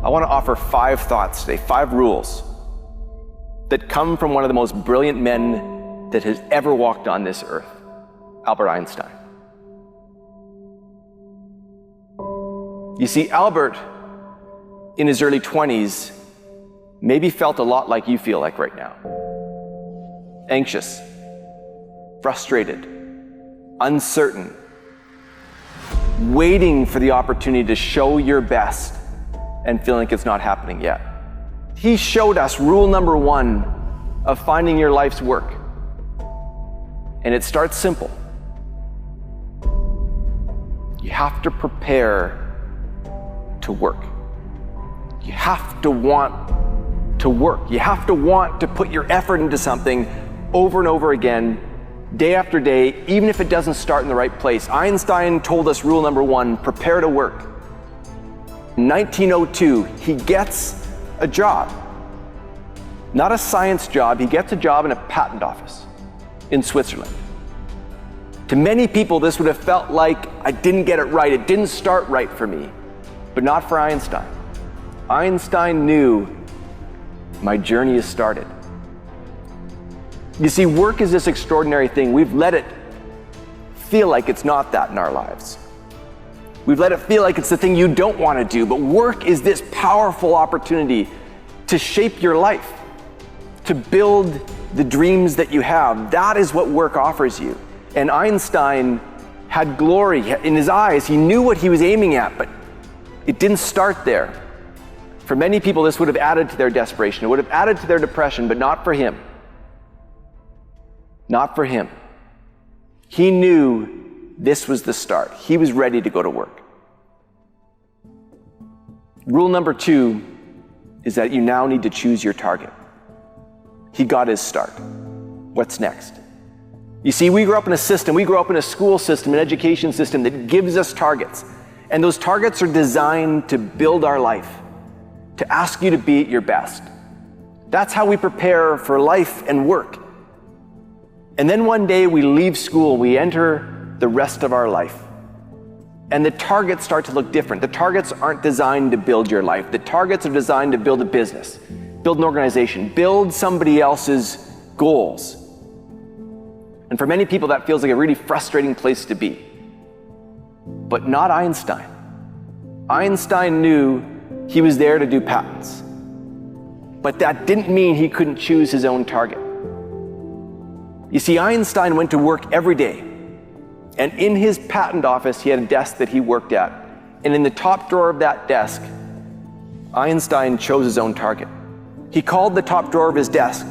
I want to offer 5 thoughts today, 5 rules that come from one of the most brilliant men that has ever walked on this earth, Albert Einstein. You see, Albert, in his early 20s, maybe felt a lot like you feel like right now. Anxious, frustrated, uncertain, waiting for the opportunity to show your best and feeling like it's not happening yet. He showed us rule number 1 of finding your life's work. And it starts simple. You have to prepare to work. You have to want to work. You have to want to put your effort into something over and over again, day after day, even if it doesn't start in the right place. Einstein told us rule number 1, prepare to work. In 1902, he gets a job. Not a science job, he gets a job in a patent office in Switzerland. To many people, this would have felt like I didn't get it right, it didn't start right for me, but not for Einstein. Einstein knew my journey has started. You see, work is this extraordinary thing. We've let it feel like it's not that in our lives. We've let it feel like it's the thing you don't want to do, but work is this powerful opportunity to shape your life, to build the dreams that you have. That is what work offers you. And Einstein had glory in his eyes. He knew what he was aiming at, but it didn't start there. For many people, this would have added to their desperation. It would have added to their depression, but not for him. Not for him. He knew this was the start. He was ready to go to work. Rule number 2 is that you now need to choose your target. He got his start. What's next? You see, we grew up in a system, we grew up in a school system, an education system that gives us targets. And those targets are designed to build our life, to ask you to be at your best. That's how we prepare for life and work. And then one day we leave school, we enter the rest of our life. And the targets start to look different. The targets aren't designed to build your life. The targets are designed to build a business, build an organization, build somebody else's goals. And for many people, that feels like a really frustrating place to be. But not Einstein. Einstein knew he was there to do patents. But that didn't mean he couldn't choose his own target. You see, Einstein went to work every day. And in his patent office, he had a desk that he worked at. And in the top drawer of that desk, Einstein chose his own target. He called the top drawer of his desk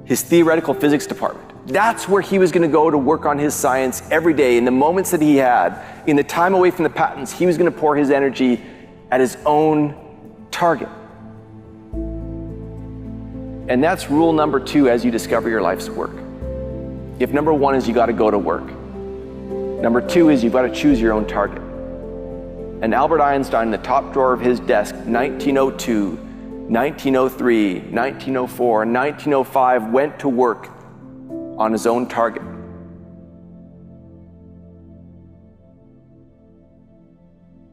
his theoretical physics department. That's where he was going to go to work on his science every day. In the moments that he had, in the time away from the patents, he was going to pour his energy at his own target. And that's rule number 2 as you discover your life's work. If number 1 is you got to go to work, number 2 is you've got to choose your own target. And Albert Einstein, in the top drawer of his desk, 1902, 1903, 1904, and 1905, went to work on his own target.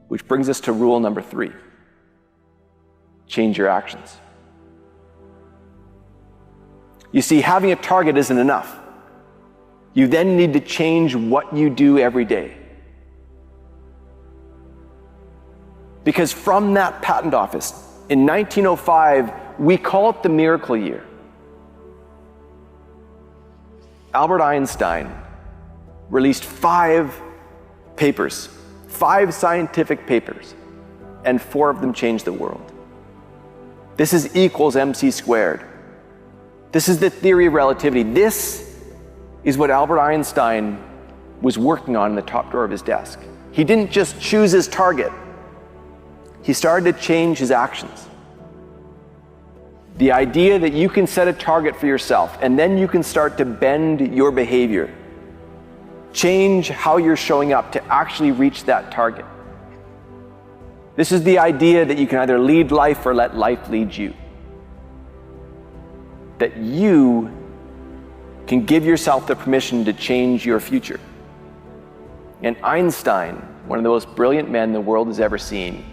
Which brings us to rule number 3. Change your actions. You see, having a target isn't enough. You then need to change what you do every day. Because from that patent office, in 1905, we call it the miracle year. Albert Einstein released 5 papers, 5 scientific papers, and 4 of them changed the world. This is equals MC squared. This is the theory of relativity. This is what Albert Einstein was working on in the top drawer of his desk. He didn't just choose his target. He started to change his actions. The idea that you can set a target for yourself and then you can start to bend your behavior, change how you're showing up to actually reach that target. This is the idea that you can either lead life or let life lead you. That you can give yourself the permission to change your future. And Einstein, one of the most brilliant men the world has ever seen,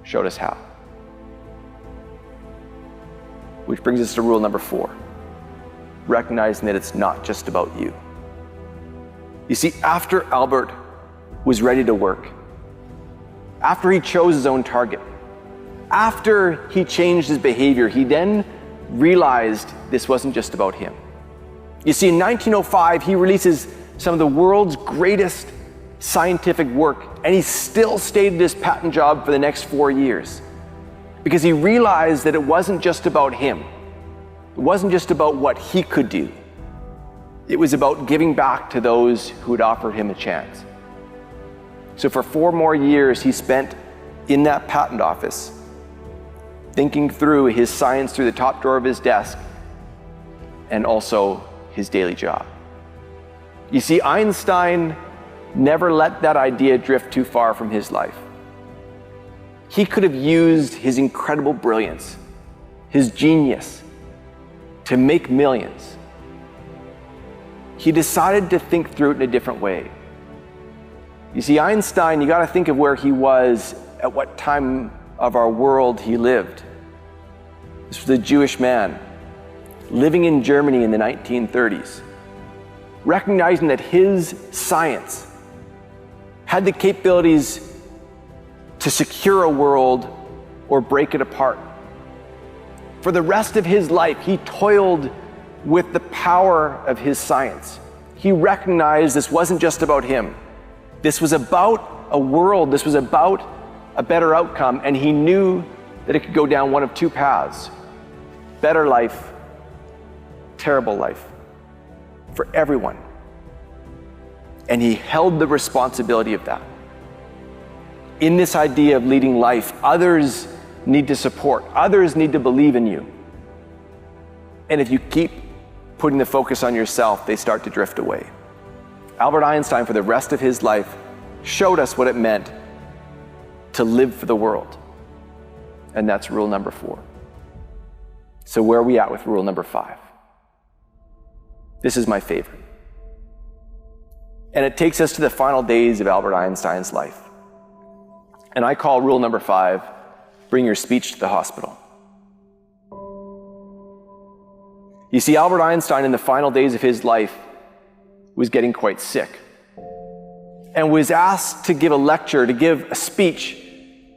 showed us how. Which brings us to rule number 4, recognizing that it's not just about you. You see, after Albert was ready to work, after he chose his own target, after he changed his behavior, he then realized this wasn't just about him. You see, in 1905, he releases some of the world's greatest scientific work, and he still stayed at his patent job for the next 4 years because he realized that it wasn't just about him. It wasn't just about what he could do. It was about giving back to those who had offered him a chance. So for 4 more years, he spent in that patent office, thinking through his science through the top drawer of his desk and also his daily job. You see, Einstein never let that idea drift too far from his life. He could have used his incredible brilliance, his genius, to make millions. He decided to think through it in a different way. You see, Einstein, you got to think of where he was at what time of our world he lived. This was a Jewish man living in Germany in the 1930s, recognizing that his science had the capabilities to secure a world or break it apart. For the rest of his life, he toiled with the power of his science. He recognized this wasn't just about him. This was about a world, this was about a better outcome, and he knew that it could go down one of 2 paths: better life, terrible life, for everyone. And he held the responsibility of that. In this idea of leading life, others need to support, others need to believe in you. And if you keep putting the focus on yourself, they start to drift away. Albert Einstein, for the rest of his life, showed us what it meant to live for the world. And that's rule number 4. So where are we at with rule number 5? This is my favorite. And it takes us to the final days of Albert Einstein's life. And I call rule number 5, bring your speech to the hospital. You see, Albert Einstein in the final days of his life was getting quite sick and was asked to give a lecture, to give a speech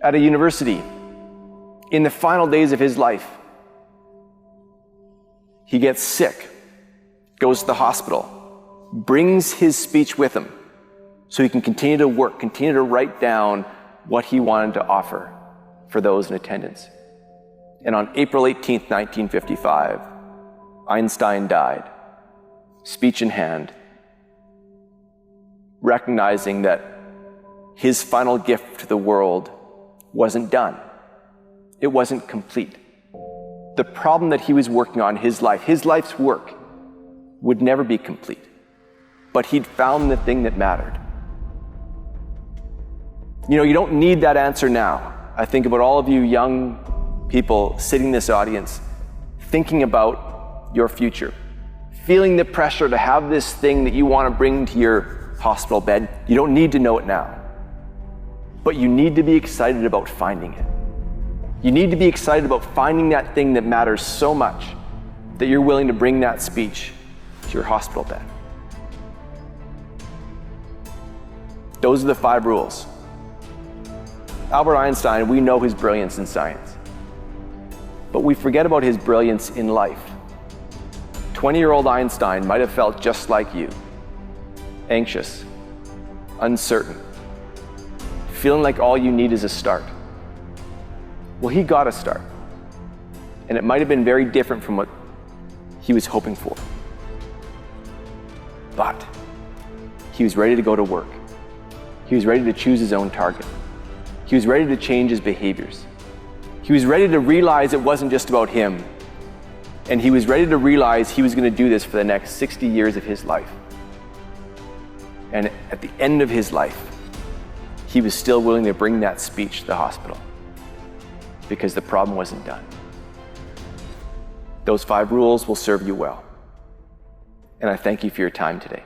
at a university in the final days of his life. He gets sick, goes to the hospital, brings his speech with him so he can continue to work, continue to write down what he wanted to offer for those in attendance. And on April 18th, 1955, Einstein died, speech in hand, recognizing that his final gift to the world wasn't done. It wasn't complete. The problem that he was working on, his life's work, would never be complete. But he'd found the thing that mattered. You know, you don't need that answer now. I think about all of you young people sitting in this audience, thinking about your future, feeling the pressure to have this thing that you want to bring to your hospital bed. You don't need to know it now, but you need to be excited about finding it. You need to be excited about finding that thing that matters so much that you're willing to bring that speech to your hospital bed. Those are the 5 rules. Albert Einstein, we know his brilliance in science, but we forget about his brilliance in life. 20-year-old Einstein might have felt just like you, anxious, uncertain, feeling like all you need is a start. Well, he got a start, and it might have been very different from what he was hoping for. But he was ready to go to work. He was ready to choose his own target. He was ready to change his behaviors. He was ready to realize it wasn't just about him. And he was ready to realize he was going to do this for the next 60 years of his life. And at the end of his life, he was still willing to bring that speech to the hospital because the problem wasn't done. Those 5 rules will serve you well. And I thank you for your time today.